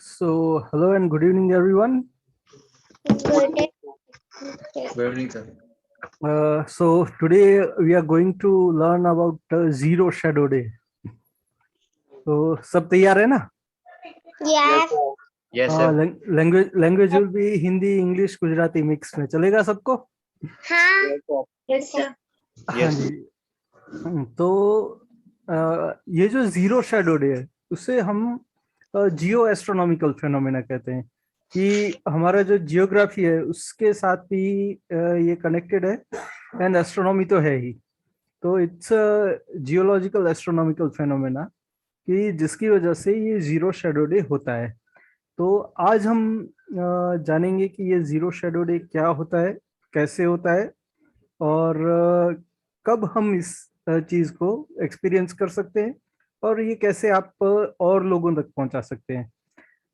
So, hello and good evening, everyone. Good day. Good evening, sir. So today we are going to learn about Zero Shadow Day. तो सब तैयार है ना? Yes. Yes, sir. Language will be Hindi, English, Gujarati mix में चलेगा सबको? हाँ. Yes, sir. हाँ Yes. जी. तो ये जो जीरो शैडो डे है उसे हम जियो एस्ट्रोनॉमिकल फेनोमेना कहते हैं कि हमारा जो जियोग्राफी है उसके साथ भी ये कनेक्टेड है एंड एस्ट्रोनॉमी तो है ही. तो इट्स जियोलॉजिकल एस्ट्रोनॉमिकल फेनोमेना कि जिसकी वजह से ये जीरो शैडो डे होता है. तो आज हम जानेंगे कि ये जीरो शैडो डे क्या होता है, कैसे होता है और कब हम इस चीज को एक्सपीरियंस कर सकते हैं और ये कैसे आप और लोगों तक पहुंचा सकते हैं.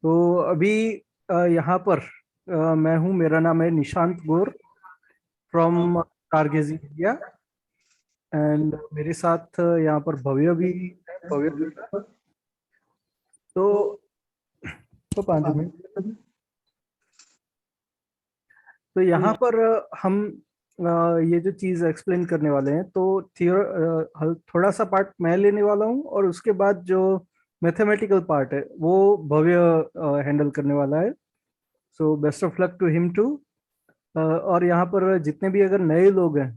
तो अभी यहाँ पर मैं हूँ, मेरा नाम है निशांत गौर फ्रॉम स्टारगेजिंग इंडिया एंड मेरे साथ यहाँ पर भव्य भी है. भव्य भी है. तो 5 मिनट. तो यहाँ पर हम ये जो चीज एक्सप्लेन करने वाले हैं तो थोड़ा सा पार्ट मैं लेने वाला हूँ और उसके बाद जो मैथमेटिकल पार्ट है वो भव्य हैंडल करने वाला है. So best of luck to him too. और यहाँ पर जितने भी अगर नए लोग हैं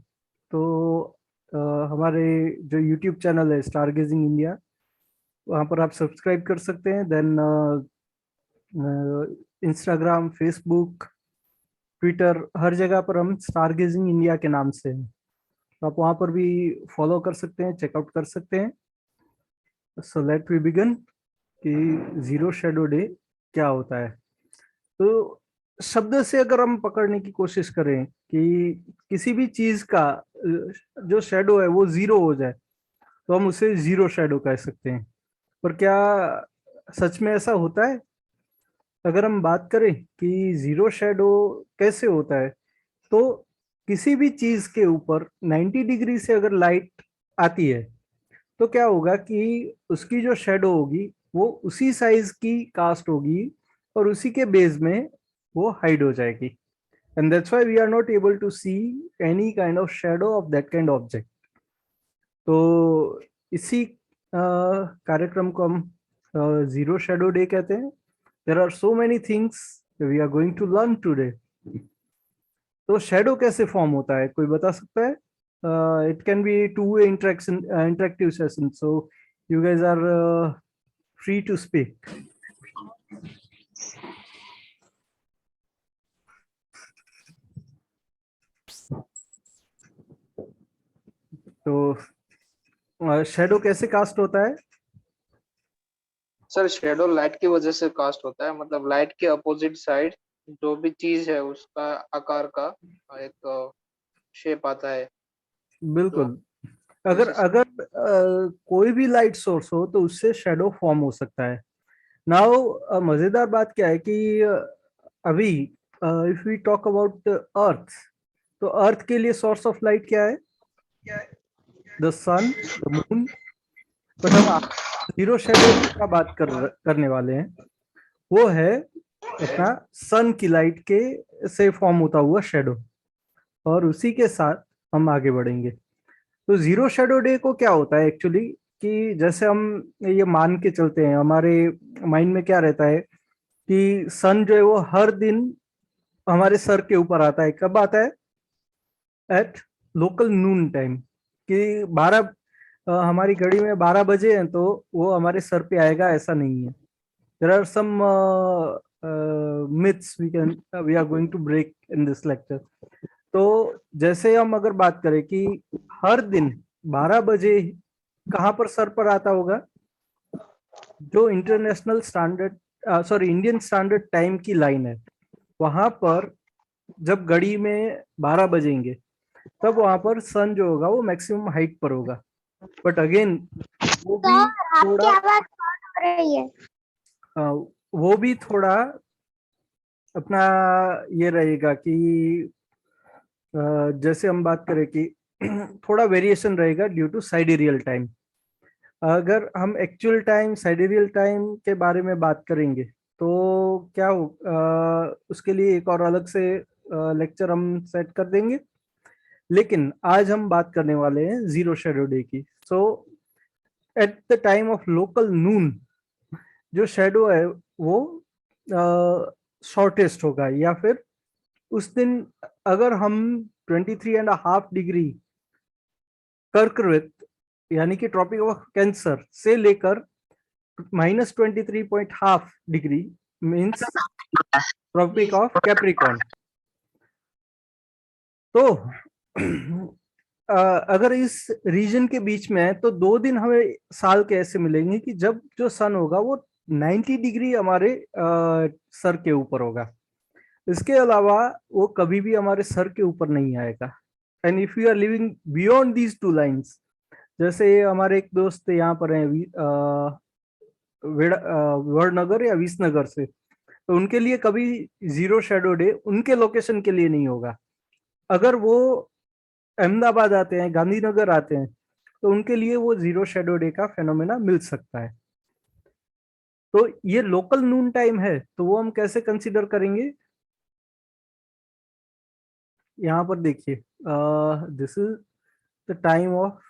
तो हमारे जो यूट्यूब चैनल है स्टारगेजिंग इंडिया, वहाँ पर आप सब्सक्राइब कर सकते हैं. देन इंस्टाग्राम, फेसबुक, ट्विटर, हर जगह पर हम स्टारगेजिंग इंडिया के नाम से हैं. तो आप वहाँ पर भी फॉलो कर सकते हैं, चेकआउट कर सकते हैं. सो लेट वी बिगिन कि जीरो शैडो डे क्या होता है. तो शब्द से अगर हम पकड़ने की कोशिश करें कि किसी भी चीज का जो शैडो है वो जीरो हो जाए तो हम उसे जीरो शैडो कह सकते हैं. पर क्या सच में ऐसा होता है? अगर हम बात करें कि जीरो शैडो कैसे होता है तो किसी भी चीज के ऊपर 90 डिग्री से अगर लाइट आती है तो क्या होगा कि उसकी जो शैडो होगी वो उसी साइज की कास्ट होगी और उसी के बेस में वो हाइड हो जाएगी. And that's why we are not able to see any kind of shadow of that kind object. तो इसी कार्यक्रम को हम जीरो शैडो डे कहते हैं. There are so many things we are going to learn today. तो shadow कैसे form होता है, कोई बता सकता है? It can be two way interactive session, so you guys are free to speak. तो शैडो कैसे कास्ट होता है? सर शेडो लाइट की वजह से कास्ट होता है, मतलब लाइट के अपोजिट साइड जो भी चीज है उसका आकार का एक शेप आता है. बिल्कुल. अगर अगर कोई भी लाइट सोर्स हो तो उससे शैडो फॉर्म हो सकता है. नाउ मजेदार बात क्या है कि अभी if we talk about earth, तो अर्थ के लिए सोर्स ऑफ लाइट क्या है? The sun, the moon. But हम जीरो शैडो का बात करने वाले हैं, वो है अपना सन की लाइट के से फॉर्म होता हुआ शैडो. और उसी के साथ हम आगे बढ़ेंगे. तो जीरो शैडो डे को क्या होता है एक्चुअली कि जैसे हम ये मान के चलते हैं, हमारे माइंड में क्या रहता है कि सन जो है वो हर दिन हमारे सर के ऊपर आता है. कब आता है? At local noon time. कि 12 हमारी घड़ी में 12 बजे हैं तो वो हमारे सर पे आएगा, ऐसा नहीं है. There are some myths we are going to break in this lecture. तो जैसे हम अगर बात करें कि हर दिन 12 बजे कहाँ पर सर पर आता होगा? जो international standard Indian standard time की लाइन है वहां पर जब घड़ी में 12 बजेंगे तब वहां पर सन जो होगा वो मैक्सिमम हाइट पर होगा. बट अगेन वो भी आपकी थोड़ा आवाज कौन हो रही है? वो भी थोड़ा अपना ये रहेगा कि जैसे हम बात करें कि थोड़ा वेरिएशन रहेगा ड्यू टू साइडेरियल टाइम. अगर हम एक्चुअल टाइम, साइडेरियल टाइम के बारे में बात करेंगे तो क्या हो, उसके लिए एक और अलग से लेक्चर हम सेट कर देंगे, लेकिन आज हम बात करने वाले हैं जीरो शेडो डे की। So at the time of local noon जो शेडो है वो शॉर्टेस्ट होगा, या फिर उस दिन अगर हम 23.5 डिग्री कर्कवृत यानी कि ट्रॉपिक ऑफ कैंसर से लेकर -23.5 degree means tropic of Capricorn, तो अगर इस रीजन के बीच में है तो 2 दिन हमें साल के ऐसे मिलेंगे कि जब जो सन होगा वो 90 डिग्री हमारे सर के ऊपर होगा। इसके अलावा वो कभी भी हमारे सर के ऊपर नहीं आएगा। And if you are living beyond these two lines, जैसे हमारे एक दोस्त यहाँ पर हैं वड़नगर या विसनगर से, तो उनके लिए कभी जीरो शेडो डे उनके लोकेशन के लिए नहीं होगा। अगर वो अहमदाबाद आते हैं, गांधीनगर आते हैं, तो उनके लिए वो जीरो शेडो डे का फेनोमेना मिल सकता है। तो ये लोकल नून टाइम है, तो वो हम कैसे कंसीडर करेंगे? यहाँ पर देखिए, this is the time of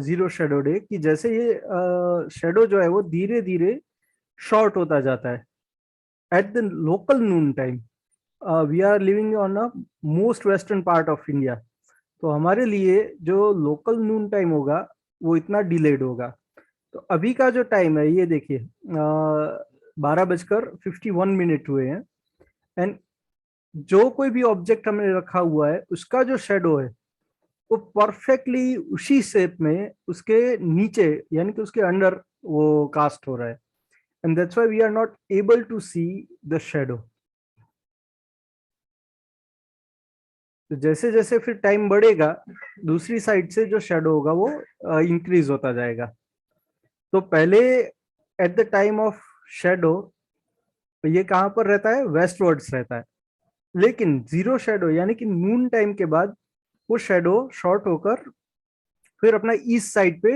zero shadow day, कि जैसे ये शेडो जो है वो धीरे धीरे शॉर्ट होता जाता है at the local noon time. We are living on a most western part of India, तो हमारे लिए जो लोकल नून टाइम होगा वो इतना डिलेड होगा। तो अभी का जो टाइम है ये देखिए, 12:51 हुए हैं, एंड जो कोई भी ऑब्जेक्ट हमने रखा हुआ है उसका जो शेडो है वो परफेक्टली उसी शेप में उसके नीचे यानी कि उसके अंडर वो कास्ट हो रहा है, and that's why we are not able to see the shadow. तो जैसे जैसे फिर टाइम बढ़ेगा दूसरी साइड से जो शेडो होगा वो इंक्रीज होता जाएगा। तो पहले eight the time of shadow ये कहाँ पर रहता है? वेस्टवर्ड्स रहता है, लेकिन जीरो शेडो यानी कि नून टाइम के बाद वो शेडो शॉर्ट होकर फिर अपना ईस्ट साइड पे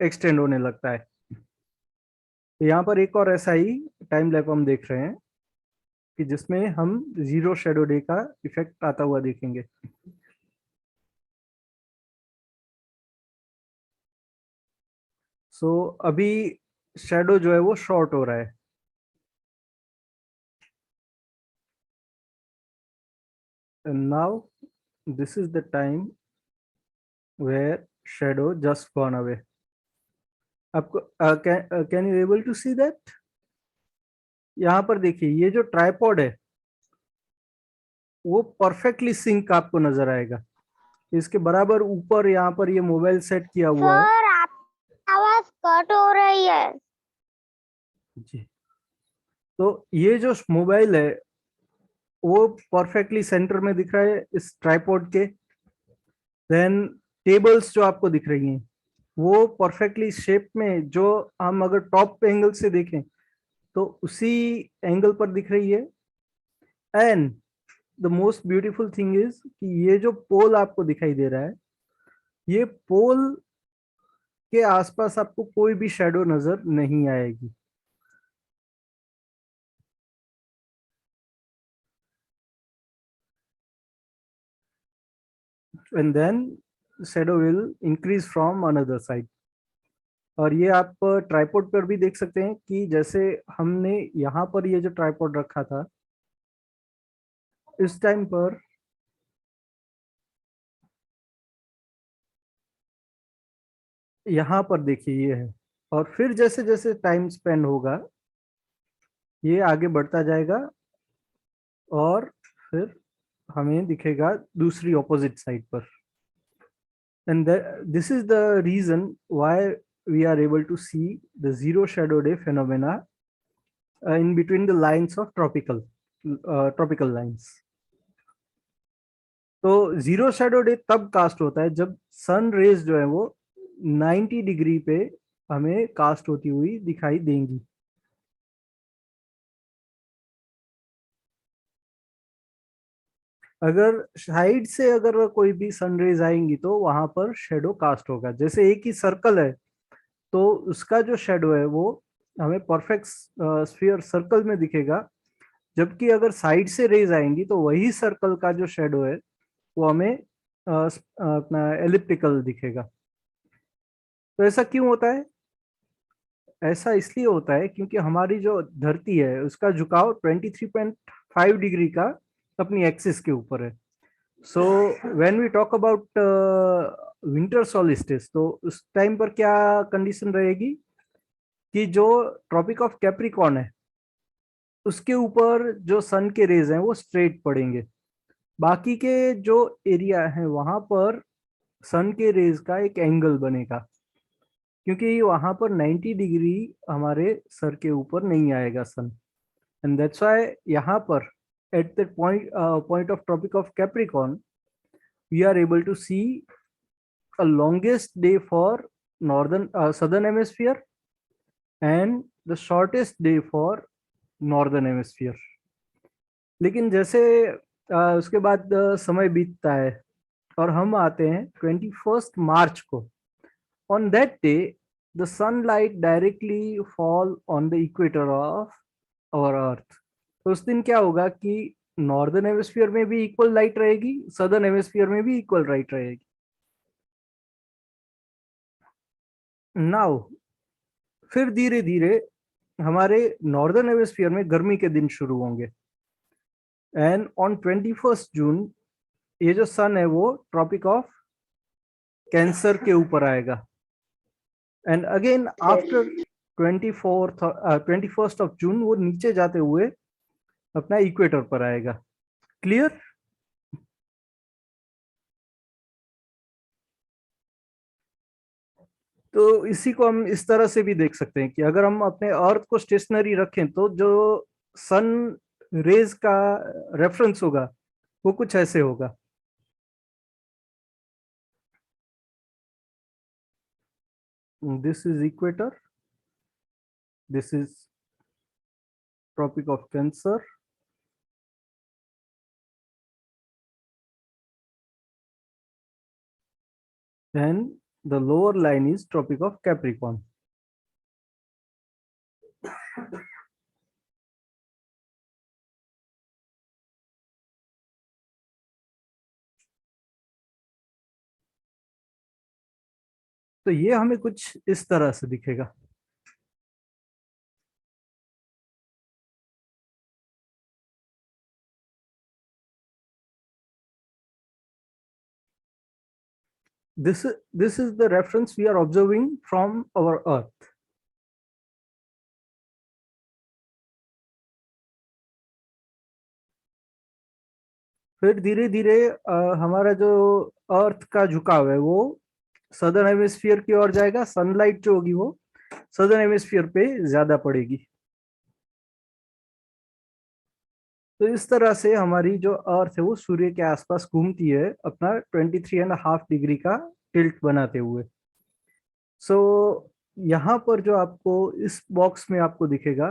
एक्सटेंड होने लगता है। तो यहाँ पर एक और ऐसा ही टाइम लैप हम देख रहे हैं कि जिसमें हम जीरो शेडो डे का इफेक्ट आता हुआ देखेंगे। सो अभी शेडो जो है वो शॉर्ट हो रहा है, and now this is the time where shadow just gone away. आपको can you able to see that? यहाँ पर देखिए ये जो ट्राइपॉड है वो परफेक्टली सिंक आपको नजर आएगा। इसके बराबर ऊपर यहाँ पर ये मोबाइल सेट किया हुआ है। सर आपकी आवाज कट हो रही है जी, तो ये जो मोबाइल है वो परफेक्टली सेंटर में दिख रहा है इस ट्राइपॉड के। देन टेबल्स जो आपको दिख रही हैं वो परफेक्टली शेप में, जो हम अगर टॉप एंगल से देखें तो उसी एंगल पर दिख रही है। And the most beautiful thing is कि ये जो पोल आपको दिखाई दे रहा है, ये पोल के आसपास आपको कोई भी शेडो नजर नहीं आएगी। And then shadow will increase from another side. और ये आप ट्राइपॉड पर भी देख सकते हैं कि जैसे हमने यहाँ पर ये जो ट्राइपॉड रखा था इस टाइम पर यहाँ पर देखिए ये है, और फिर जैसे जैसे टाइम स्पेंड होगा ये आगे बढ़ता जाएगा और फिर हमें दिखेगा दूसरी ऑपोजिट साइड पर। And this is the reason why we are able to see the zero shadow day phenomena in between the lines of tropical lines. तो जीरो शैडो डे तब कास्ट होता है जब सन रेज जो है वो 90 degree पे हमें कास्ट होती हुई दिखाई देंगी। अगर साइड से अगर कोई भी सनरेज आएंगी तो वहां पर शेडो कास्ट होगा। जैसे एक ही सर्कल है तो उसका जो शेडो है वो हमें परफेक्ट स्फीयर सर्कल में दिखेगा, जबकि अगर साइड से रेज आएंगी तो वही सर्कल का जो शेडो है वो हमें अपना एलिप्टिकल दिखेगा। तो ऐसा क्यों होता है? ऐसा इसलिए होता है क्योंकि हमारी जो धरती है उसका झुकाव 23.5 डिग्री का अपनी एक्सिस के ऊपर है। So when we talk about winter solstice, तो उस टाइम पर क्या कंडीशन रहेगी कि जो ट्रॉपिक ऑफ कैप्रिकॉर्न है उसके ऊपर जो सन के रेज हैं वो स्ट्रेट पड़ेंगे, बाकी के जो एरिया है वहां पर सन के रेज का एक एंगल बनेगा, क्योंकि वहां पर 90 डिग्री हमारे सर के ऊपर नहीं आएगा सन। एंड दैट्स व्हाई यहाँ पर at the point of tropic of Capricorn we are able to see a longest day for northern southern hemisphere and the shortest day for northern hemisphere। लेकिन जैसे उसके बाद समय बीतता है और हम आते हैं 21 मार्च को, on that day the sunlight directly fall on the equator of our earth. तो उस दिन क्या होगा कि नॉर्दर्न हेमिस्फीयर में भी इक्वल लाइट रहेगी, सदर्न हेमिस्फीयर में भी इक्वल लाइट रहेगी। नाउ फिर धीरे धीरे हमारे नॉर्दर्न हेमिस्फीयर में गर्मी के दिन शुरू होंगे, एंड ऑन 21 जून ये जो सन है वो ट्रॉपिक ऑफ कैंसर के ऊपर आएगा, and again after 21st of June वो नीचे जाते हुए अपना इक्वेटर पर आएगा। क्लियर? तो इसी को हम इस तरह से भी देख सकते हैं कि अगर हम अपने अर्थ को स्टेशनरी रखें तो जो सन रेज का रेफरेंस होगा वो कुछ ऐसे होगा। This is equator, this is tropic of Cancer, and the lower line is Tropic of Capricorn. तो ये हमें कुछ इस तरह से दिखेगा। This is the reference we are observing from our Earth. फिर धीरे धीरे हमारा जो अर्थ का झुकाव है वो सदर्न हेमिस्फीयर की ओर जाएगा, सनलाइट जो होगी वो सदर्न हेमिस्फीयर पे ज्यादा पड़ेगी। तो इस तरह से हमारी जो अर्थ है वो सूर्य के आसपास घूमती है अपना 23.5 डिग्री का टिल्ट बनाते हुए। सो यहाँ पर जो आपको इस बॉक्स में आपको दिखेगा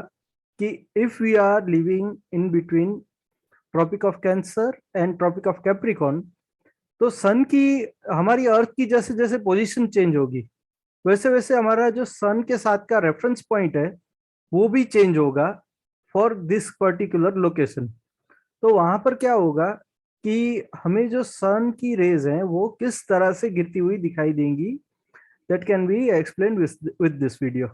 कि if we are living in between tropic of Cancer and tropic of Capricorn, तो सन की हमारी अर्थ की जैसे जैसे पोजीशन चेंज होगी वैसे वैसे हमारा जो सन के साथ का रेफरेंस पॉइंट है वो भी चेंज होगा फॉर दिस पर्टिकुलर लोकेशन। तो वहां पर क्या होगा कि हमें जो सन की रेज हैं वो किस तरह से गिरती हुई दिखाई देंगी, that can be explained with this video.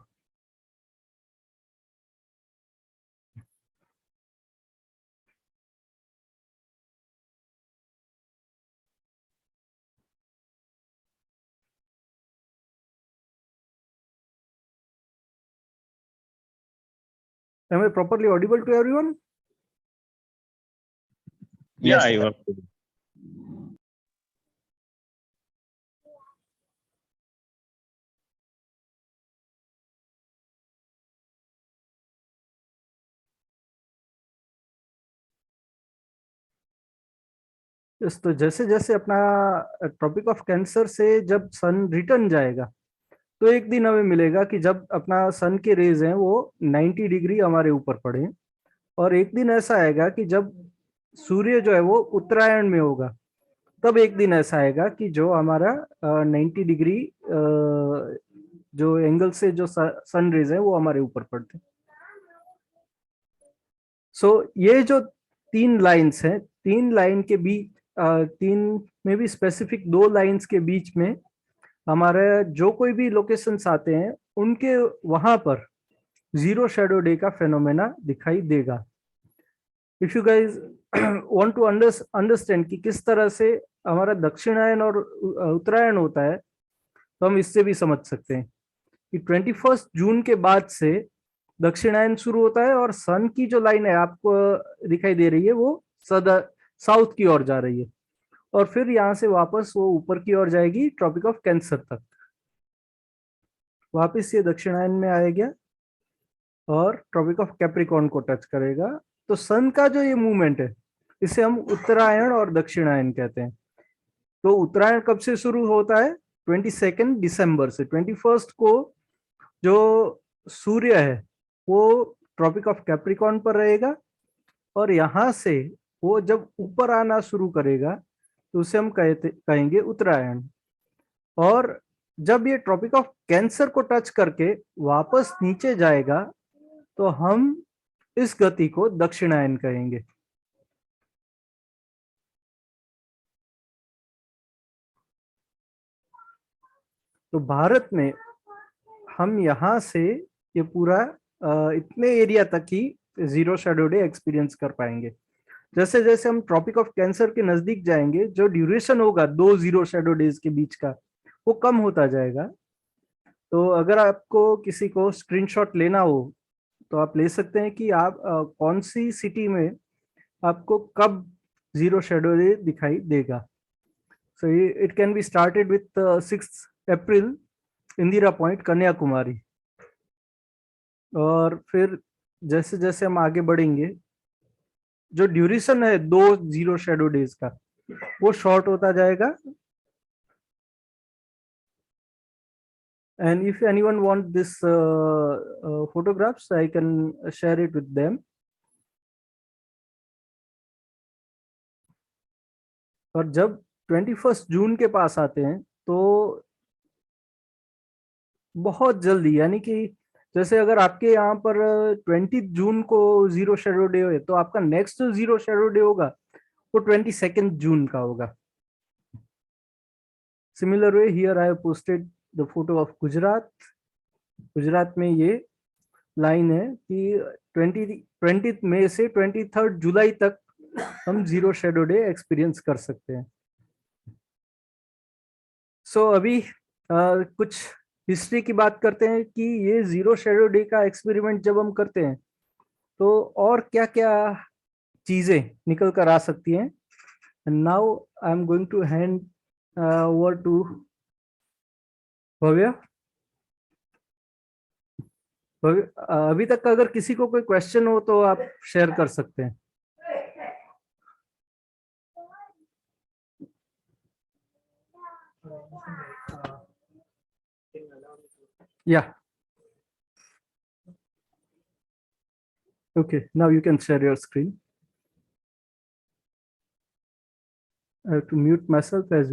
Am I properly audible to everyone? Yeah, Yes, you sir. are. yes, तो जैसे जैसे अपना ट्रॉपिक ऑफ कैंसर से जब सन रिटर्न जाएगा तो एक दिन हमें मिलेगा कि जब अपना सन के रेज हैं वो 90 डिग्री हमारे ऊपर पड़े, और एक दिन ऐसा आएगा कि जब सूर्य जो है वो उत्तरायण में होगा, तब एक दिन ऐसा आएगा कि जो हमारा 90 डिग्री जो एंगल से जो सन रेज है वो हमारे ऊपर पड़ते हैं। सो ये जो 3 लाइंस हैं, 3 लाइन के बीच, 3 में भी स्पेसिफिक 2 लाइंस के बीच में हमारे जो कोई भी लोकेशंस आते हैं उनके वहां पर जीरो शेडो डे का फेनोमेना दिखाई देगा। If you guys want to understand कि किस तरह से हमारा दक्षिणायन और उत्तरायण होता है, तो हम इससे भी समझ सकते हैं कि 21 जून के बाद से दक्षिणायन शुरू होता है और सन की जो लाइन है आपको दिखाई दे रही है वो साउथ की ओर जा रही है, और फिर यहाँ से वापस वो ऊपर की ओर जाएगी ट्रॉपिक ऑफ कैंसर तक, वापस ये दक्षिणायन में आएगा और ट्रॉपिक ऑफ कैप्रिकॉर्न को टच करेगा। तो सन का जो ये मूवमेंट है इसे हम उत्तरायण और दक्षिणायन कहते हैं। तो उत्तरायण कब से शुरू होता है? 22 दिसंबर से। 21 को जो सूर्य है वो ट्रॉपिक ऑफ कैप्रिकॉर्न पर रहेगा और यहाँ से वो जब ऊपर आना शुरू करेगा तो उसे हम कहेंगे उत्तरायण, और जब ये ट्रॉपिक ऑफ कैंसर को टच करके वापस नीचे जाएगा तो हम इस गति को दक्षिणायन कहेंगे। तो भारत में हम यहाँ से ये पूरा इतने एरिया तक ही जीरो शैडो डे एक्सपीरियंस कर पाएंगे। जैसे जैसे हम ट्रॉपिक ऑफ कैंसर के नजदीक जाएंगे जो ड्यूरेशन होगा 2 जीरो शैडो डेज के बीच का वो कम होता जाएगा। तो अगर आपको किसी को स्क्रीनशॉट लेना हो तो आप ले सकते हैं कि आप कौन सी सिटी में आपको कब जीरो शैडो डे दिखाई देगा। So it can be started with 6 April Indira point Kanyakumari, और फिर जैसे जैसे हम आगे बढ़ेंगे जो ड्यूरेशन है 2 जीरो शैडो डेज का वो शॉर्ट होता जाएगा। And if anyone want this photographs I can share it with them। और जब 21 जून के पास आते हैं तो बहुत जल्दी, यानी कि जैसे अगर आपके यहाँ पर 20 जून को जीरो शैडो डे है तो आपका नेक्स्ट जो जीरो शैडो डे होगा वो 22 जून का होगा। Similar way here I have posted the photo of Gujarat. Gujarat में ये लाइन है कि 20 मई से 23 जुलाई तक हम जीरो शैडो डे एक्सपीरियंस कर सकते हैं। सो अभी कुछ हिस्ट्री की बात करते हैं कि ये जीरो शैडो डे का एक्सपेरिमेंट जब हम करते हैं तो और क्या क्या चीजें निकल कर आ सकती हैं। Now I am going to hand over to Bhavya. अभी तक अगर किसी को कोई क्वेश्चन हो तो आप शेयर कर सकते हैं। Yeah. Okay, now you can share your screen. I have to mute myself as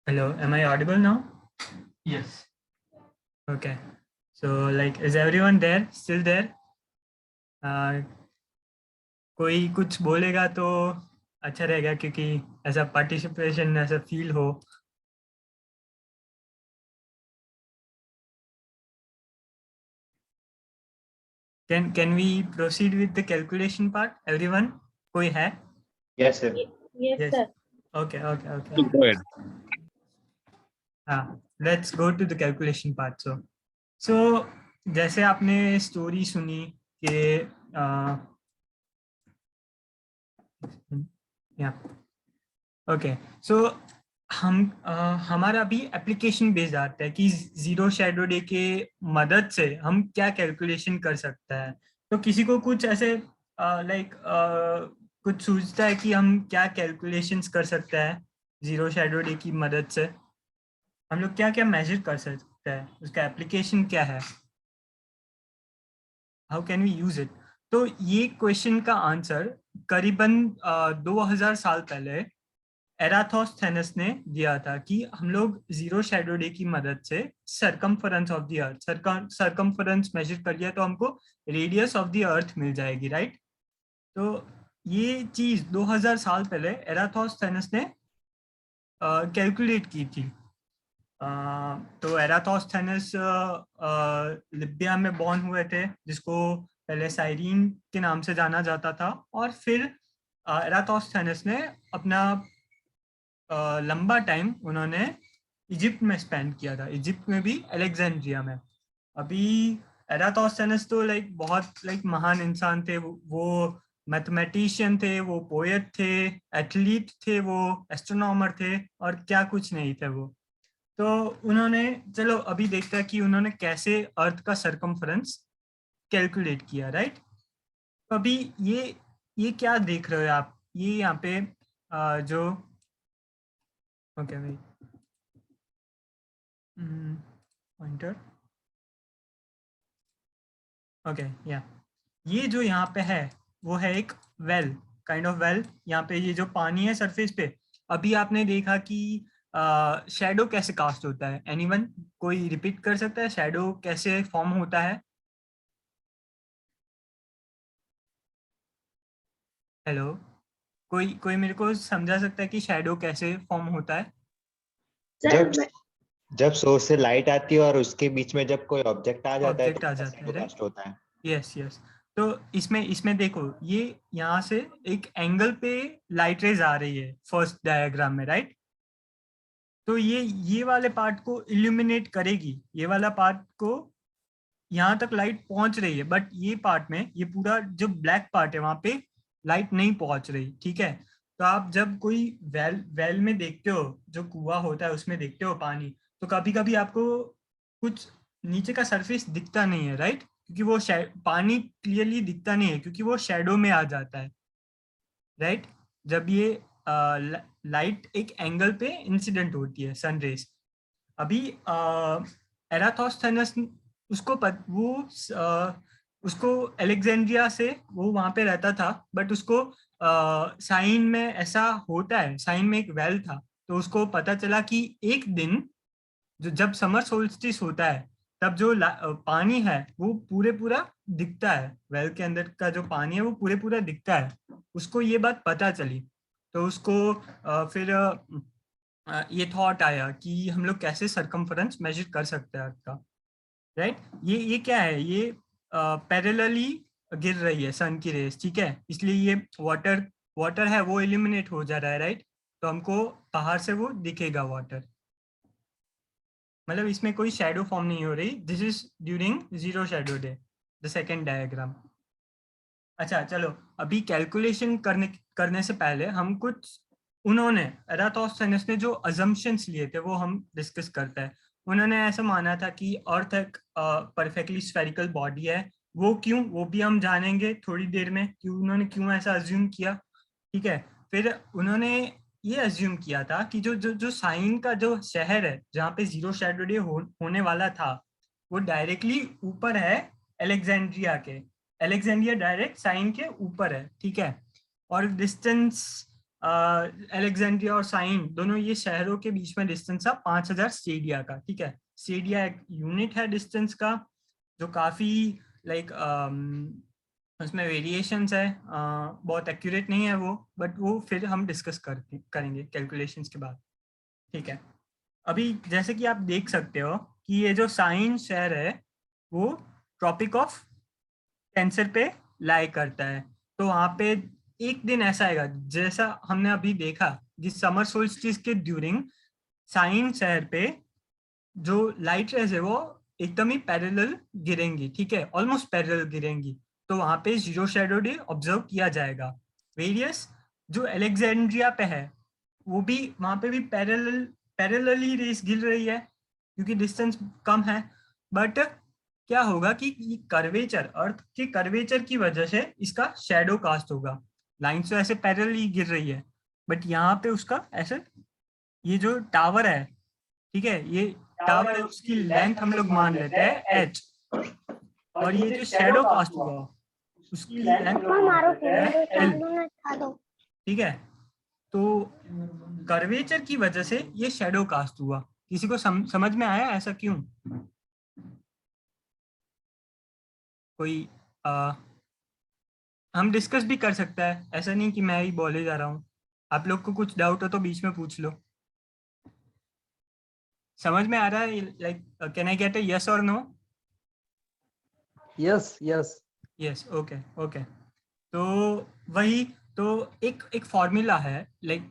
Hello, am I audible now? Yes. Okay. So like, is everyone there? Still there? कोई कुछ बोलेगा तो अच्छा रहेगा क्योंकि ऐसा पार्टिसिपेशन ऐसा फील हो। Can we proceed with the calculation part? Everyone? कोई है? Yes, sir. Yes, sir. Okay. Go ahead. Let's go to the calculation part. So जैसे आपने स्टोरी सुनी कि so हमारा भी एप्लीकेशन बेस्ड आता है कि जीरो शैडो डे के मदद से हम क्या कैलकुलेशन कर सकता है। तो किसी को कुछ ऐसे कुछ सोचता है कि हम क्या कैलकुलेशंस कर सकते हैं जीरो शैडो डे की मदद से? हम लोग क्या क्या मेजर कर सकते हैं, उसका एप्लीकेशन क्या है, how can we use it. तो ये क्वेश्चन का आंसर करीबन 2000 साल पहले एराथोस्थेनस ने दिया था कि हम लोग जीरो शैडो डे की मदद से circumference of the earth, circumference measure कर लिया तो हमको रेडियस ऑफ द अर्थ मिल जाएगी, राइट। तो ये चीज 2000 साल पहले एराथोस्थेनस ने कैलकुलेट की थी। तो एराथोस्थेनस लिबिया में बॉर्न हुए थे, जिसको पहले साइरीन के नाम से जाना जाता था, और फिर एराथोस्थेनस ने अपना लंबा टाइम उन्होंने इजिप्ट में स्पेंड किया था, इजिप्ट में भी अलेक्जेंड्रिया में। अभी एराथोस्थेनस तो बहुत महान इंसान थे, वो मैथमेटिशियन थे, वो पोएट थे, एथलीट थे, वो एस्ट्रोनॉमर थे, और क्या कुछ नहीं थे वो। तो उन्होंने, चलो अभी देखते हैं कि उन्होंने कैसे अर्थ का सरकमफरेंस कैलकुलेट किया, राइट। तो अभी ये क्या देख रहे हो आप, ये यहाँ पे जो ओके भाई पॉइंटर, ओके या ये जो यहाँ पे है वो है एक वेल, काइंड ऑफ वेल। यहाँ पे ये जो पानी है सरफेस पे, अभी आपने देखा कि शैडो कैसे कास्ट होता है, एनीवन कोई रिपीट कर सकता है शैडो कैसे फॉर्म होता है? हेलो, कोई कोई मेरे को समझा सकता है कि शैडो कैसे फॉर्म होता है? जब जब सोर्स से लाइट आती है और उसके बीच में जब कोई ऑब्जेक्ट आ जाता है ऑब्जेक्ट आ तो जाता है, shadow राइट। cast होता है। Yes yes. तो इसमें देखो, ये यहाँ से एक एंगल पे लाइट रेज आ रही है फर्स्ट डायग्राम में, राइट। तो ये वाले पार्ट को इल्यूमिनेट करेगी, ये वाला पार्ट को यहाँ तक लाइट पहुंच रही है, बट ये पार्ट में, ये पूरा जो ब्लैक पार्ट है वहां पे लाइट नहीं पहुंच रही, ठीक है। तो आप जब कोई वेल में देखते हो, जो कुआं होता है उसमें देखते हो पानी, तो कभी कभी आपको कुछ नीचे का सरफेस दिखता नहीं है, राइट, क्योंकि वो पानी क्लियरली दिखता नहीं है क्योंकि वो शैडो में आ जाता है, राइट। जब ये लाइट एक एंगल पे इंसिडेंट होती है, सन रेज। अभी एराथोस्थेनस उसको अलेक्जेंड्रिया से, वो वहां पे रहता था, बट उसको साइन में ऐसा होता है, साइन में एक वेल था, तो उसको पता चला कि एक दिन जो जब समर सोल्स्टिस होता है तब जो पानी है वो पूरा दिखता है, वेल के अंदर का जो पानी है वो पूरा दिखता है। उसको ये बात पता चली, तो उसको फिर ये थॉट आया कि हम लोग कैसे सरकमफरेंस मेजर कर सकते हैं अर्थ का, राइट। ये क्या है, ये पैरेलली गिर रही है सन की रेस, ठीक है, इसलिए ये वाटर है वो इल्यूमिनेट हो जा रहा है, राइट। तो हमको बाहर से वो दिखेगा वाटर, मतलब इसमें कोई शैडो फॉर्म नहीं हो रही। This is during zero shadow day, the second diagram. अच्छा चलो, अभी कैलकुलेशन करने से पहले हम कुछ, उन्होंने एराथोस्थेनस ने जो अजम्पशंस लिए थे वो हम डिस्कस करते हैं। उन्होंने ऐसा माना था कि अर्थ एक परफेक्टली स्फेरिकल बॉडी है। वो क्यों, वो भी हम जानेंगे थोड़ी देर में कि उन्होंने क्यों ऐसा अज्यूम किया, ठीक है। फिर उन्होंने ये अज्यूम किया था कि जो साइन का जो शहर है जहाँ पे जीरो शैडो डे होने वाला था, वो डायरेक्टली ऊपर है अलेक्जेंड्रिया के। अलेक्जेंड्रिया डायरेक्ट साइन के ऊपर है, ठीक है। और डिस्टेंस अलेक्जेंड्रिया और साइन दोनों ये शहरों के बीच में डिस्टेंस था 5000 स्टेडिया का, ठीक है। स्टेडिया एक यूनिट है डिस्टेंस का, जो काफी लाइक उसमें वेरिएशंस है, बहुत एक्यूरेट नहीं है वो, बट वो फिर हम डिस्कस करेंगे कैलकुलेशंस के बाद, ठीक है। अभी जैसे कि आप देख सकते हो कि ये जो साइन शहर है वो ट्रॉपिक ऑफ कैंसर पे लाई करता है। तो वहां पे एक दिन ऐसा आएगा, जैसा हमने अभी देखा कि समर सोल्स्टिस के ड्यूरिंग साइन शहर पे जो लाइट रेज है वो एकदम ही पैरेलल गिरेंगी, ठीक है, ऑलमोस्ट पैरेलल गिरेंगी। तो वहां पे जीरो शैडो डे ऑब्जर्व किया जाएगा। वेरियस जो अलेक्जेंड्रिया पे है वो भी, वहां पे भी पैरेलली रेस गिर रही है क्योंकि डिस्टेंस कम है। बट क्या होगा कि कर्वेचर, अर्थ के कर्वेचर की वजह से इसका शैडो कास्ट होगा। लाइन तो ऐसे पैरेलली गिर रही है, बट यहाँ पे उसका ऐसे, ये जो टावर है ठीक है, ये टावर है, उसकी लेंथ हम लोग मान लेते हैं h, और ये जो शैडो कास्ट हुआ उसकी लेंथ मारो L, दो। ठीक है। तो कर्वेचर की वजह से ये शैडो कास्ट हुआ। किसी को समझ में आया ऐसा क्यों? कोई हम डिस्कस भी कर सकता है, ऐसा नहीं कि मैं ही बोले जा रहा हूँ। आप लोग को कुछ डाउट हो तो बीच में पूछ लो। समझ में आ रहा है? Like can I get a yes और no? Yes yes yes, okay okay. तो वही, तो एक फॉर्मूला है, लाइक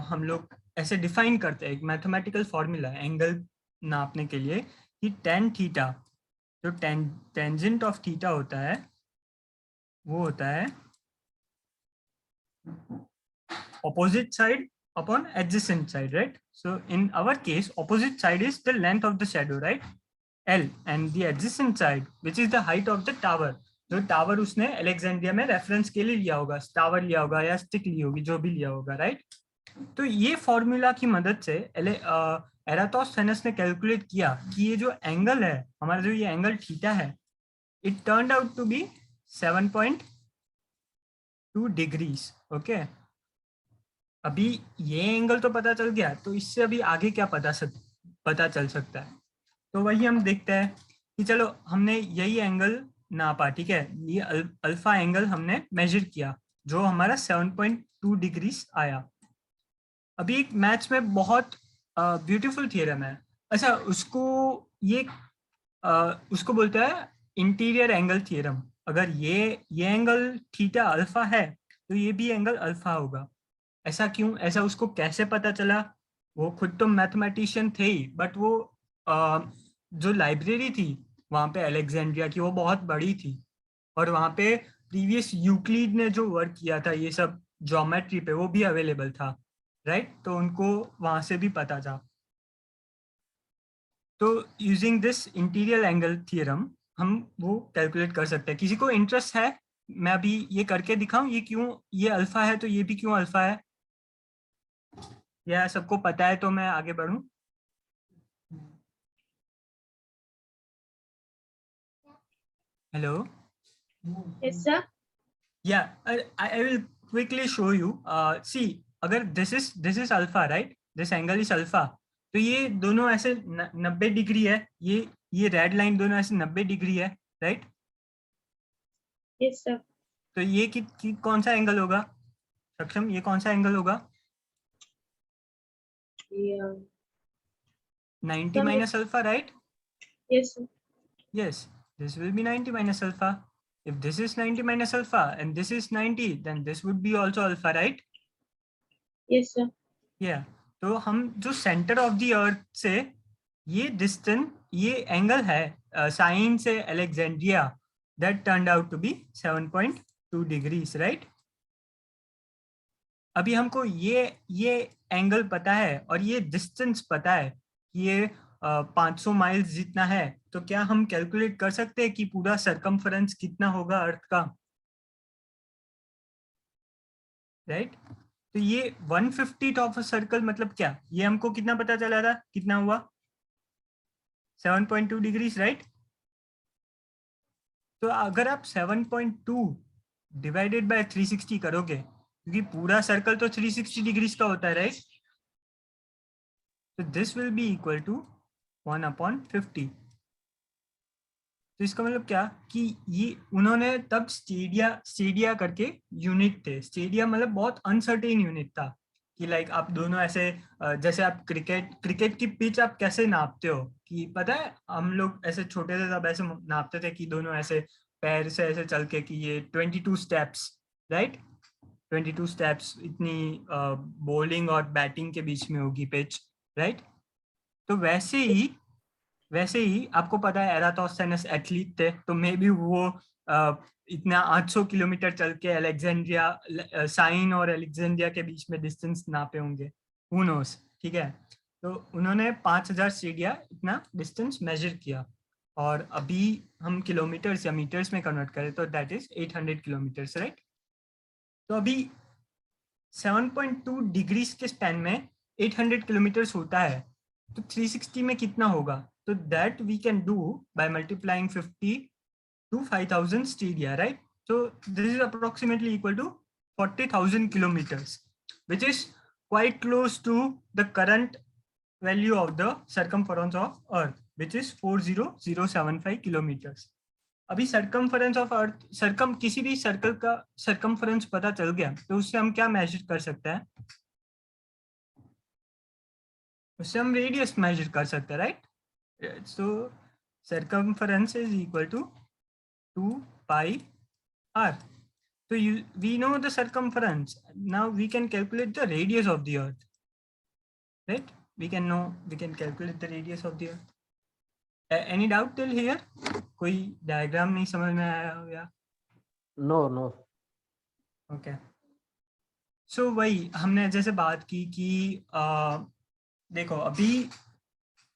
हम लोग ऐसे डिफाइन करते हैं, एक मैथमेटिकल फॉर्मूला है एंगल नापने के लिए, कि tan थीटा, जो टेंजेंट ऑफ थीटा होता है वो होता है opposite side upon adjacent side, right? So in our case, opposite side is the length of the shadow, right? L, and the adjacent side, which is the height of the tower. जो tower उसने Alexandria में reference के लिए लिया होगा, tower लिया होगा या स्टिक ली होगी, जो भी लिया होगा, राइट? तो ये फॉर्मूला की मदद से एराटोस्थेनेस ने कैलकुलेट किया कि ये जो एंगल है हमारा, जो ये एंगल थीटा है, it turned out to be 7.2 degrees. Okay, अभी ये एंगल तो पता चल गया, तो इससे अभी आगे क्या पता चल सकता है? तो वही हम देखते हैं कि चलो हमने यही एंगल नापा, ठीक है, ये अल्फा एंगल हमने मेजर किया, जो हमारा 7.2 डिग्रीज आया। अभी एक मैथ्स में बहुत ब्यूटीफुल थ्योरम है, अच्छा उसको बोलते हैं इंटीरियर एंगल थ्योरम। अगर ये एंगल थीटा अल्फा है तो ये भी एंगल अल्फा होगा। ऐसा क्यों? ऐसा उसको कैसे पता चला? वो खुद तो मैथमेटिशियन थे ही, बट वो जो लाइब्रेरी थी वहाँ पे अलेक्जेंड्रिया की, वो बहुत बड़ी थी, और वहाँ पे प्रीवियस यूक्लिड ने जो वर्क किया था ये सब ज्योमेट्री पे, वो भी अवेलेबल था, राइट? तो उनको वहाँ से भी पता था। तो using this interior angle theorem हम वो कैलकुलेट कर सकते हैं। किसी को इंटरेस्ट है? मैं अभी ये करके दिखाऊं, ये क्यों ये अल्फा है तो ये भी क्यों अल्फा है, या सबको पता है तो मैं आगे बढ़ूं? Hello? Yes, sir. Yeah, I will quickly show you. See, अगर this is alpha, right? This angle is alpha. तो ये दोनों ऐसे 90 डिग्री है, ये रेड लाइन दोनों ऐसे 90 डिग्री है, राइट? Yes, sir. तो ये कौन सा एंगल होगा सक्षम? ये कौन सा एंगल होगा? Yeah. 90 minus alpha, right? Yes, sir. Yes, this will be 90 minus alpha. If this is 90 minus alpha and this is 90, then this would be also alpha, right? Yes, sir. Yeah. तो हम जो centre of the अर्थ से ये distance, ये angle है Syene से Alexandria, that turned out to be 7.2 degrees, right? अभी हमको ये एंगल पता है और ये डिस्टेंस पता है कि ये 500 माइल्स जितना है, तो क्या हम कैलकुलेट कर सकते हैं कि पूरा सरकमफरेंस कितना होगा अर्थ का, राइट? तो ये 1/50 ऑफ अ सर्कल मतलब क्या? ये हमको कितना पता चला था, कितना हुआ? 7.2 डिग्रीज, राइट? तो अगर आप 7.2 डिवाइडेड बाय 360 करोगे, क्योंकि पूरा सर्कल तो 360 डिग्रीज का होता है, राइट? तो this will be equal to 1/50। तो इसका मतलब क्या कि ये उन्होंने तब स्टेडिया करके यूनिट थे। स्टेडिया मतलब बहुत अनसर्टेन यूनिट था कि लाइक आप दोनों ऐसे जैसे आप क्रिकेट की पिच आप कैसे नापते हो, कि पता है हम लोग ऐसे छोटे थे तब ऐसे नापते थे कि दोनों ऐसे पैर से ऐसे चल के कि ये 22 स्टेप्स, राइट? 22 स्टेप्स इतनी बॉलिंग और बैटिंग के बीच में होगी पिच, राइट? तो वैसे ही आपको पता है एराटोस्थेनेस एथलीट थे, तो मे बी वो इतना 800 किलोमीटर चल के अलेक्जेंड्रिया, साइन और अलेक्जेंड्रिया के बीच में डिस्टेंस नापे होंगे, हु नोस, ठीक है? तो उन्होंने 5000 स्टेडिया इतना डिस्टेंस मेजर किया, और अभी हम किलोमीटर्स या मीटर्स में कन्वर्ट करें तो दैट इज 800 किलोमीटर्स, राइट? तो अभी 7.2 डिग्रीज के स्पैन में 800 किलोमीटर्स होता है, तो 360 में कितना होगा? तो that we can do by multiplying 50 to 5000 stadia, right? So this is approximately equal to 40,000 kilometers, which is quite close to the current value of the circumference of Earth, which is 40075 kilometers. अभी circumference of Earth, किसी भी circle का circumference पता चल गया तो उससे हम क्या measure कर सकते हैं? उससे हम radius measure कर सकते हैं, right? So circumference is equal to 2 pi r. So we know the circumference. Now we can calculate the radius of the Earth, right? We can calculate the radius of the Earth. Any doubt till here? कोई diagram नहीं समझ में आया हो या? No. Okay. So वही हमने जैसे बात की कि देखो अभी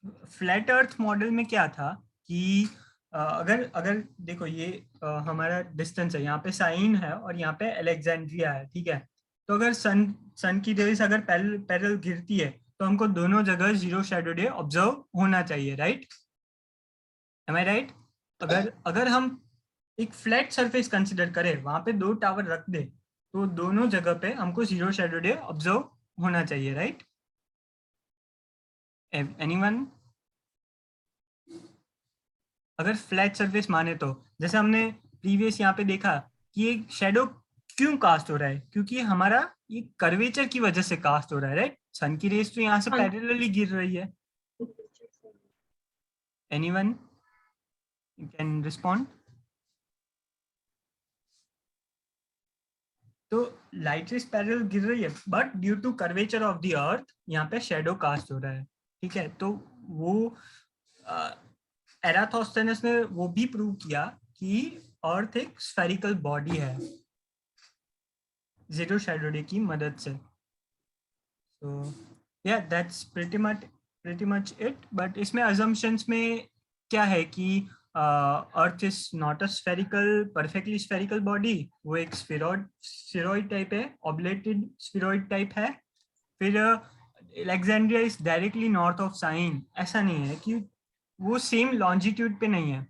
फ्लैट अर्थ मॉडल में क्या था कि अगर देखो ये हमारा डिस्टेंस है, यहाँ पे साइन है और यहाँ पे अलेक्जेंड्रिया है, ठीक है? तो अगर सन की रेस अगर पैरेलल गिरती है तो हमको दोनों जगह जीरो शैडो डे ऑब्जर्व होना चाहिए, राइट? एम आई राइट? अगर हम एक फ्लैट सरफेस कंसिडर करें, वहां पे 2 टावर रख दे तो दोनों जगह पे हमको जीरो शैडो डे ऑब्जर्व होना चाहिए, राइट? एनीवन? अगर फ्लैट सरफेस माने तो जैसे हमने प्रीवियस यहाँ पे देखा कि ये शैडो क्यों कास्ट हो रहा है, क्योंकि हमारा ये कर्वेचर की वजह से कास्ट हो रहा है, राइट? सन की रेस तो यहाँ से पैरेलली गिर रही है. Anyone can respond? तो लाइट रेस पैरेलल गिर रही है but due to curvature of the earth यहाँ पे शैडो कास्ट हो रहा है, ठीक है? तो वो एराथोस्थेनेस ने वो भी प्रूव किया कि अर्थ एक स्फेरिकल बॉडी है जीरो शैडो डे की मदद से. सो या that's pretty much it. But इसमें अजम्पशंस में क्या है कि earth is not a spherical perfectly spherical body, वो एक स्फेरॉइड टाइप है, ऑब्लेटेड स्फेरॉइड टाइप है. फिर Alexandria is directly north of sine, ऐसा नहीं है कि वो सेम लॉन्जिट्यूड पे नहीं है.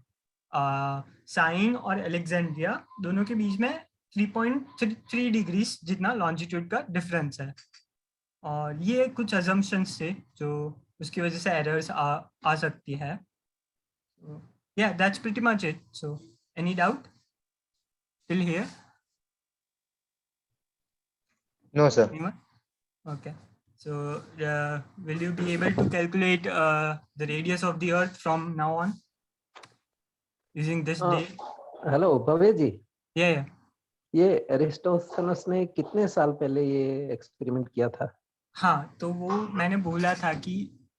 साइन और अलेक्जेंड्रिया दोनों के बीच में 3.3 डिग्रीज जितना लॉन्जिट्यूड का डिफरेंस है. और ये कुछ अजम्पशंस थे जो उसकी वजह से एरर्स आ सकती है. Yeah, that's pretty much it. So any doubt till here? No, sir. Anyone? Okay. So will you be able to calculate the radius of the Earth from now on using this day? Hello Bhavya ji. Yeah. ये एरिस्टोथेनस ने कितने साल पहले ये experiment किया था? हाँ, तो वो मैंने बोला था कि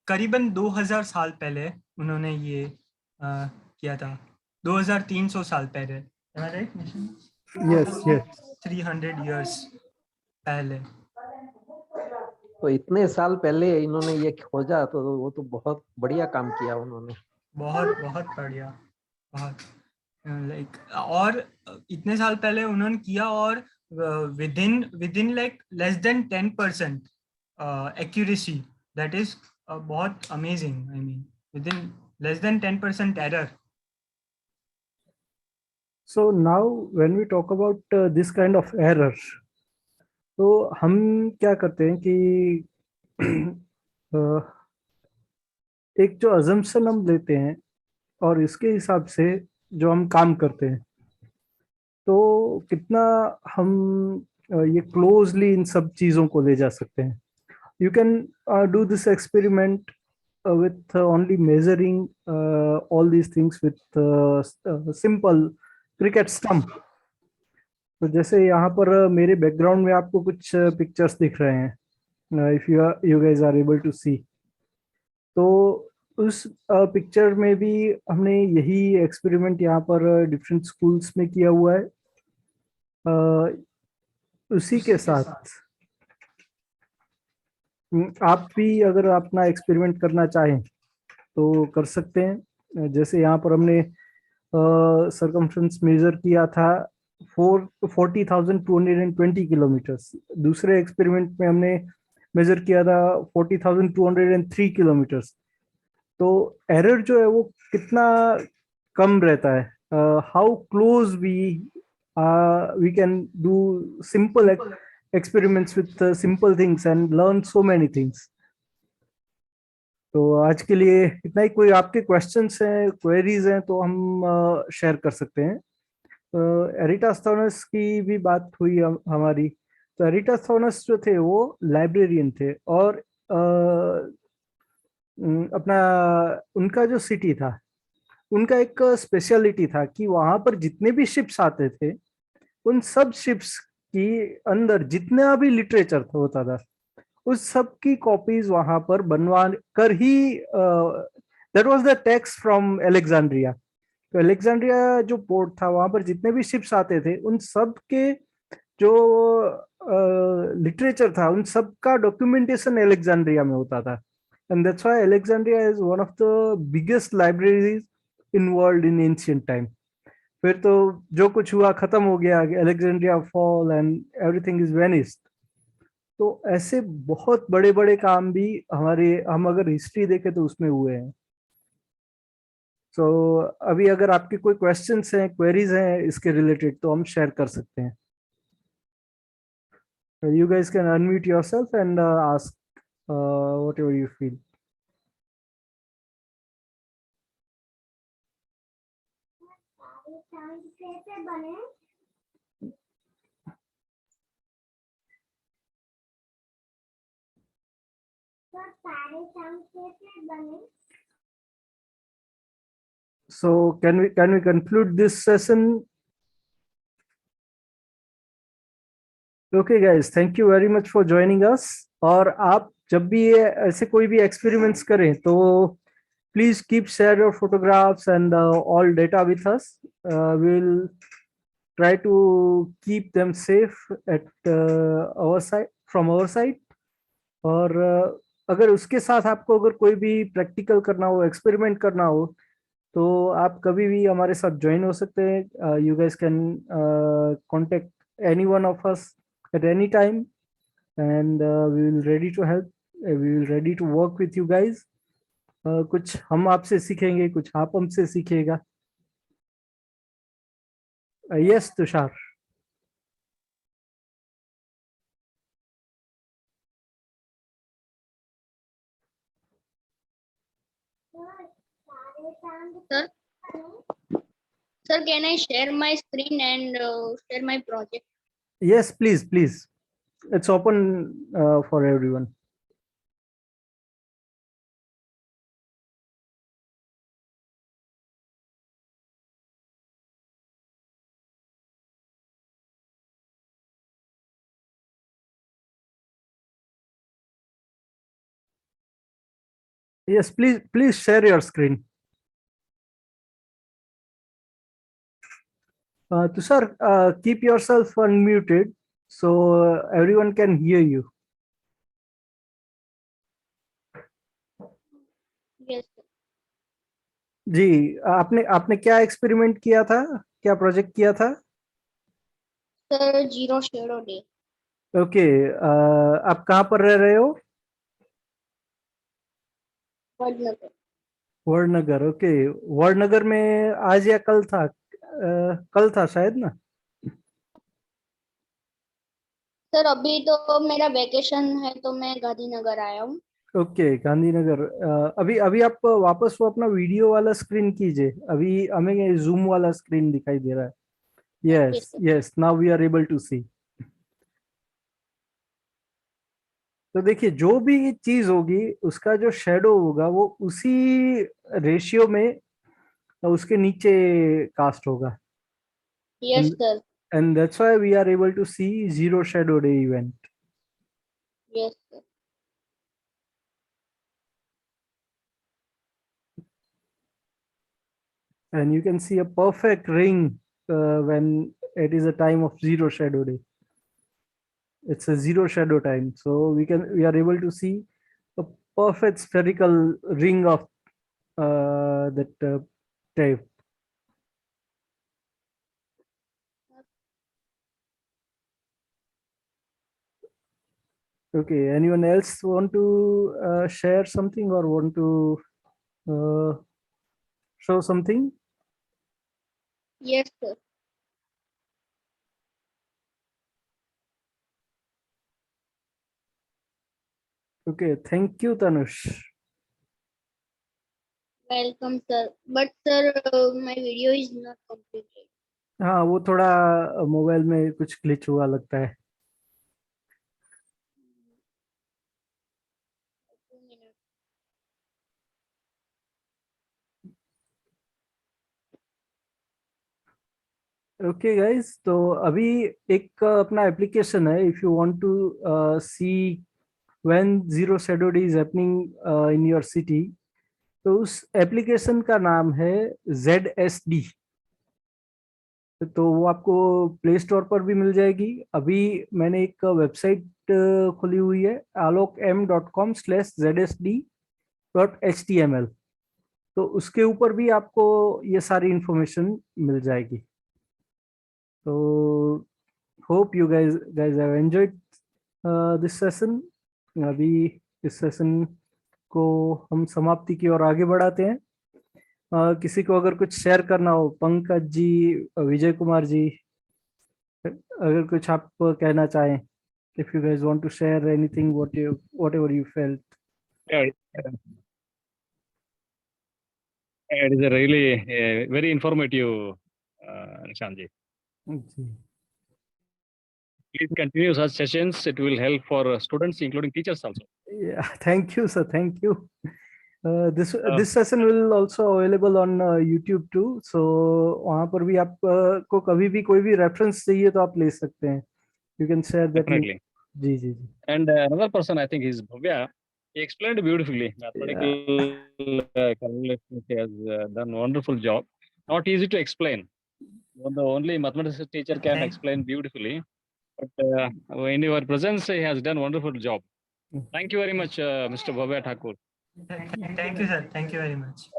करीबन 2000 साल पहले उन्होंने ये किया था. 2300 साल पहले. Am I right, Nishan? Yes. 300 years पहले. तो इतने साल पहले इन्होंने ये खोजा तो वो तो बहुत बढ़िया काम किया उन्होंने. बहुत बढ़िया, बहुत लाइक और इतने साल पहले उन्होंने किया और within like less than 10% accuracy. That is बहुत amazing. I mean within less than 10% error. So now when we talk about this kind of error, तो हम क्या करते हैं कि एक जो assumption हम लेते हैं और इसके हिसाब से जो हम काम करते हैं तो कितना हम ये क्लोजली इन सब चीज़ों को ले जा सकते हैं. You can do this experiment with only measuring all these things with simple cricket stump. तो जैसे यहाँ पर मेरे बैकग्राउंड में आपको कुछ पिक्चर्स दिख रहे हैं, if you guys are able to see. तो उस पिक्चर में भी हमने यही एक्सपेरिमेंट यहाँ पर डिफरेंट स्कूल्स में किया हुआ है. उसी के साथ आप भी अगर अपना एक्सपेरिमेंट करना चाहें तो कर सकते हैं. जैसे यहाँ पर हमने सरकमफ्रेंस मेजर किया था 40,220 किलोमीटर्स. दूसरे एक्सपेरिमेंट में हमने मेजर किया था 40,203 किलोमीटर्स. तो एरर जो है वो कितना कम रहता है, how close we can do simple experiments with simple things and learn so many things. तो आज के लिए इतना ही। कोई आपके क्वेश्चंस हैं, क्वेरीज हैं तो हम शेयर कर सकते हैं। एरिटास्थोनस की भी बात हुई हमारी। तो एरिटास्थोनस जो थे वो लाइब्रेरियन थे, और अपना उनका जो सिटी था, उनका एक स्पेशलिटी था कि वहां पर जितने भी शिप्स आते थे, उन सब शिप्स की अंदर जितना भी लिटरेचर होता था, उस सब की कॉपीज वहां पर बनवा कर ही, that was the text from Alexandria. तो अलेक्जेंड्रिया जो पोर्ट था, वहां पर जितने भी शिप्स आते थे, उन सब के जो लिटरेचर था, उन सब का डॉक्यूमेंटेशन अलेक्जेंड्रिया में होता था। And that's why Alexandria is one of the biggest libraries in world in ancient time. फिर तो जो कुछ हुआ खत्म हो गया, Alexandria fall and everything is vanished. तो ऐसे बहुत बड़े बड़े काम भी हम अगर हिस्ट्री देखें तो उसमें हुए हैं। सो अभी अगर आपके कोई क्वेश्चंस हैं, क्वेरीज हैं इसके रिलेटेड, तो हम शेयर कर सकते हैं। You guys can unmute yourself and ask whatever you feel. So can we conclude this session? Okay guys, thank you very much for joining us. और आप जब भी ये ऐसे कोई भी experiments करें तो please keep share your photographs and all data with us. We'll try to keep them safe at our side, from our side. और अगर उसके साथ आपको अगर कोई भी प्रैक्टिकल करना हो, एक्सपेरिमेंट करना हो, तो आप कभी भी हमारे साथ ज्वाइन हो सकते हैं। You guys can contact any one of us at any time, and we will ready to help. We will ready to work with you guys. कुछ हम आपसे सीखेंगे, कुछ आप हमसे सीखेगा। Yes, Tushar. Sir, sir, can I share my screen and share my project? Yes, please, please. It's open for everyone. Yes, please share your screen. Tushar, keep yourself unmuted so everyone can hear you. Yes, sir. जी, आपने क्या experiment किया था, क्या project किया था? Sir, zero shadow day. Okay, आप कहाँ पर रह रहे हो? वडनगर। वडनगर, ओके। वडनगर में आज या कल था? कल था शायद ना। सर अभी तो मेरा वेकेशन है तो मैं गांधीनगर आया हूँ। ओके, गांधीनगर। अभी अभी आप वापस वो अपना वीडियो वाला स्क्रीन कीजिए। अभी हमें जूम वाला स्क्रीन दिखाई दे रहा है। Yes, yes sir. Yes, now we are able to see. तो देखिए, जो भी चीज होगी उसका जो शेडो होगा वो उसी रेशियो में उसके नीचे कास्ट होगा। Yes, sir. And that's why we are able to see zero shadow day event. Yes, sir. And you can see a perfect ring when it is a time of zero shadow day. It's a zero shadow time, so we are able to see a perfect spherical ring of that type. Okay, anyone else want to share something or want to show something. Yes, sir. Okay, thank you, Tanush. Welcome, sir. But sir, my video is not completed. हाँ, वो थोड़ा mobile में कुछ glitch हुआ लगता है. 2 minutes. Okay guys, तो अभी एक अपना एप्लीकेशन है. If you want to see when zero shadow day is happening in your city, तो उस एप्लीकेशन का नाम है ZSD. तो वो आपको प्ले स्टोर पर भी मिल जाएगी. अभी मैंने एक वेबसाइट खोली हुई है, alokm.com/ZSD.html. तो उसके ऊपर भी आपको ये सारी इंफॉर्मेशन मिल जाएगी. तो hope you guys have enjoyed this session. अभी इस सेशन को हम समाप्ति की ओर आगे बढ़ाते हैं. किसी को अगर कुछ शेयर करना हो, पंकज जी, विजय कुमार जी, अगर कुछ आप कहना चाहें, if you guys want to share anything, whatever you felt. Yeah, it is a really very informative, Nishant ji. Ji. Please continue such sessions. It will help for students, including teachers also. Yeah, thank you, sir. Thank you. This session will also available on YouTube too. So वहाँ पर भी आप को कभी भी कोई भी reference चाहिए तो आप ले सकते हैं. You can share that. Definitely. जी जी जी. And another person, I think, is Bhavya. He explained beautifully. Mathematical calculations, he has done wonderful job. Not easy to explain. The only mathematics teacher can explain beautifully. But in your presence, he has done wonderful job. Thank you very much, Mr. Bhavya Thakur. Thank you, sir. Thank you very much.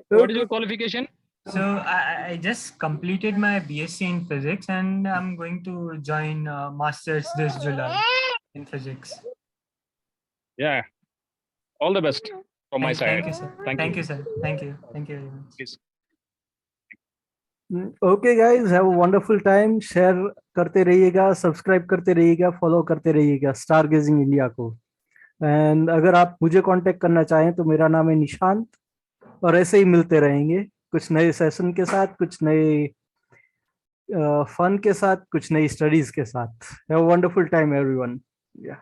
What is your qualification? So I just completed my BSc in physics, and I'm going to join masters this July in physics. Yeah. All the best from my side. Thank you, sir. Thank you, sir. Thank you. Thank you very much. Please. Okay guys, have a wonderful time. Share करते रहिएगा, subscribe करते रहिएगा, follow करते रहिएगा star gazing India को. And अगर आप मुझे कांटेक्ट करना चाहें तो मेरा नाम है निशांत, और ऐसे ही मिलते रहेंगे कुछ नए सेशन के साथ, कुछ नए फन के साथ, कुछ नई स्टडीज के साथ. Have a wonderful time everyone. या